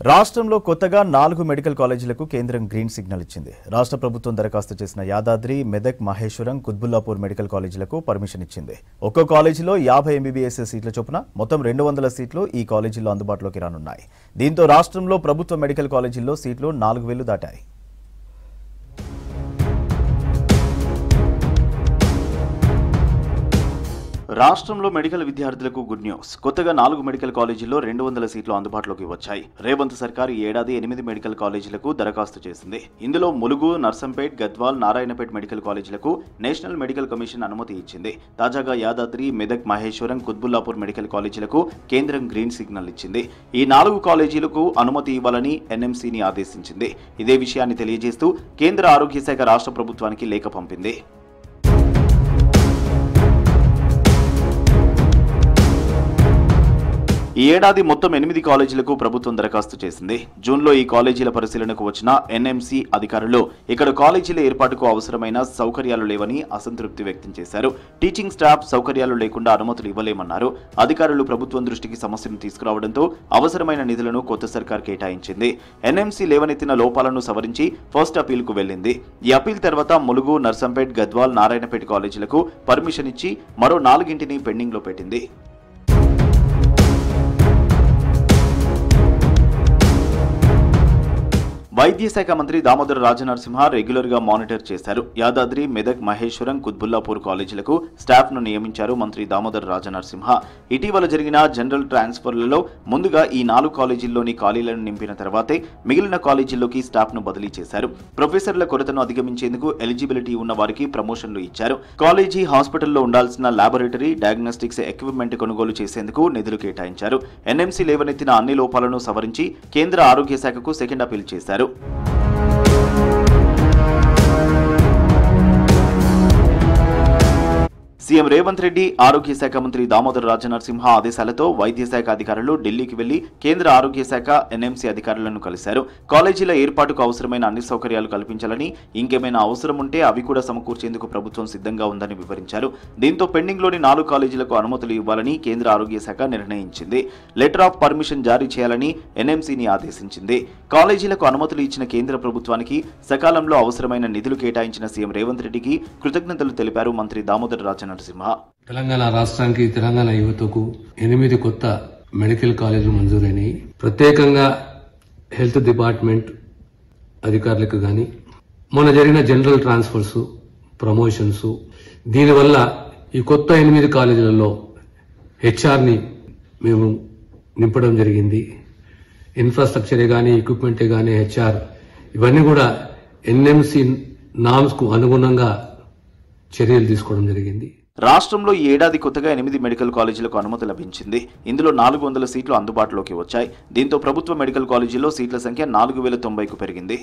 రాష్ట్రంలో కొత్తగా 4 మెడికల్ కాలేజీలకు కేంద్రం గ్రీన్ సిగ్నల్ ఇచ్చింది. రాష్ట్ర ప్రభుత్వం దరఖాస్తు చేసిన యాదాద్రి, మెదక్, మహేశ్వరం, కుత్బుల్లాపూర్ మెడికల్ కాలేజీలకు పర్మిషన్ ఇచ్చింది. ఒక్కో కాలేజీలో 50 ఎంబీబీఎస్ సీట్ల చొప్పున మొత్తం 200 సీట్లు ఈ కాలేజీల్లో అందుబాటులోకి రానున్నాయి. దీంతో రాష్ట్రంలో ప్రభుత్వ మెడికల్ కాలేజీల్లో సీట్లు 4000 దాటాయి. రాష్ట్రంలో మెడికల్ విద్యార్థులకు గుడ్ న్యూస్. కొత్తగా 4 మెడికల్ కాలేజీల్లో 200 సీట్లు అందుబాటులోకి వచ్చాయి. రేవంత్ సర్కార్ ఈ ఏడాది 8 మెడికల్ కాలేజీలకు దరఖాస్తు చేసింది. ఇందులో ములుగు, నర్సంపేట్, గద్వాల్, నారాయణపేట్ మెడికల్ కాలేజీలకు నేషనల్ మెడికల్ కమిషన్ అనుమతి ఇచ్చింది. తాజాగా యాదాద్రి, మెదక్, మహేశ్వరం, కుత్బుల్లాపూర్ మెడికల్ కాలేజీలకు కేంద్రం గ్రీన్ సిగ్నల్ ఇచ్చింది. ఈ 4 కాలేజీలకు అనుమతి ఇవ్వాలని ఎన్ఎంసీని ఆదేశించింది. ఇదే విషయాన్ని తెలియజేస్తూ కేంద్ర ఆరోగ్య శాఖ రాష్ట్ర ప్రభుత్వానికి లేఖ పంపింది. ఈ ఏడాది మొత్తం 8 కాలేజీలకు ప్రభుత్వం దరఖాస్తు చేసింది. జూన్లో ఈ కాలేజీల పరిశీలనకు వచ్చిన ఎన్ఎంసీ అధికారులు ఇక్కడ కాలేజీల ఏర్పాటుకు అవసరమైన సౌకర్యాలు లేవని అసంతృప్తి వ్యక్తం చేశారు. టీచింగ్ స్టాఫ్ సౌకర్యాలు లేకుండా అనుమతులు ఇవ్వలేమన్నారు. అధికారులు ప్రభుత్వం దృష్టికి సమస్యను తీసుకురావడంతో అవసరమైన నిధులను కొత్త సర్కార్ కేటాయించింది. ఎన్ఎంసీ లేవనెత్తిన లోపాలను సవరించి ఫస్ట్ అపీల్కు వెళ్లింది. ఈ అపీల్ తర్వాత ములుగు, నర్సంపేట్, గద్వాల్, నారాయణపేట కాలేజీలకు పర్మిషన్ ఇచ్చి మరో 4ని పెండింగ్లో పెట్టింది. వైద్య శాఖ మంత్రి దామోదర రాజనరసింహ రెగ్యులర్ గా మానిటర్ చేశారు. యాదాద్రి, మెదక్, మహేశ్వరం, కుత్బుల్లాపూర్ కాలేజీలకు స్టాఫ్ ను నియమించారు మంత్రి దామోదర రాజనరసింహ. ఇటీవల జరిగిన జనరల్ ట్రాన్స్ఫర్లలో ముందుగా ఈ 4 కాలేజీల్లోని ఖాళీలను నింపిన తర్వాతే మిగిలిన కాలేజీల్లోకి స్టాఫ్ ను బదిలీ చేశారు. ప్రొఫెసర్ల కొరతను అధిగమించేందుకు ఎలిజిబిలిటీ ఉన్న వారికి ప్రమోషన్లు ఇచ్చారు. కాలేజీ హాస్పిటల్లో ఉండాల్సిన ల్యాబొరేటరీ, డయాగ్నోస్టిక్స్ ఎక్విప్మెంట్ కొనుగోలు చేసేందుకు నిధులు కేటాయించారు. ఎన్ఎంసీ లేవనెత్తిన అన్ని లోపాలను సవరించి కేంద్ర ఆరోగ్య శాఖకు సెకండ్ అపీల్ చేశారు. సీఎం రేవంత్ రెడ్డి, ఆరోగ్య శాఖ మంత్రి దామోదర రాజనరసింహ ఆదేశాలతో వైద్య శాఖ అధికారులు ఢిల్లీకి వెళ్లి కేంద్ర ఆరోగ్య శాఖ, ఎన్ఎంసీ అధికారులను కలిశారు. కాలేజీల ఏర్పాటుకు అవసరమైన అన్ని సౌకర్యాలు కల్పించాలని, ఇంకేమైనా అవసరం ఉంటే అవి కూడా సమకూర్చేందుకు ప్రభుత్వం సిద్ధంగా ఉందని వివరించారు. దీంతో పెండింగ్లోని 4 కాలేజీలకు అనుమతులు ఇవ్వాలని కేంద్ర ఆరోగ్య శాఖ నిర్ణయించింది. లెటర్ ఆఫ్ పర్మిషన్ జారీ చేయాలని ఎన్ఎంసీని ఆదేశించింది. కాలేజీలకు అనుమతులు ఇచ్చిన కేంద్ర ప్రభుత్వానికి సకాలంలో అవసరమైన నిధులు కేటాయించిన సీఎం రేవంత్ రెడ్డికి కృతజ్ఞతలు తెలిపారు మంత్రి దామోదర రాజనరసింహ. తెలంగాణ రాష్ట్రానికి, తెలంగాణ యువతకు 8 కొత్త మెడికల్ కాలేజీలు మంజూరైనాయి. ప్రత్యేకంగా హెల్త్ డిపార్ట్మెంట్ అధికారులకు గాని మొన్న జరిగిన జనరల్ ట్రాన్స్ఫర్స్, ప్రమోషన్స్, దీనివల్ల ఈ కొత్త 8 కాలేజీలలో హెచ్ఆర్ని మేము నింపడం జరిగింది. ఇన్ఫ్రాస్ట్రక్చరే గానీ, ఎక్విప్మెంటే గానీ, హెచ్ఆర్ ఇవన్నీ కూడా ఎన్ఎంసీ నామ్స్ కు అనుగుణంగా చర్యలు తీసుకోవడం జరిగింది. రాష్ట్రంలో ఈ ఏడాది కొత్తగా 8 మెడికల్ కాలేజీలకు అనుమతి లభించింది. ఇందులో 400 సీట్లు అందుబాటులోకి వచ్చాయి. దీంతో ప్రభుత్వ మెడికల్ కాలేజీల్లో సీట్ల సంఖ్య 4090కు పెరిగింది.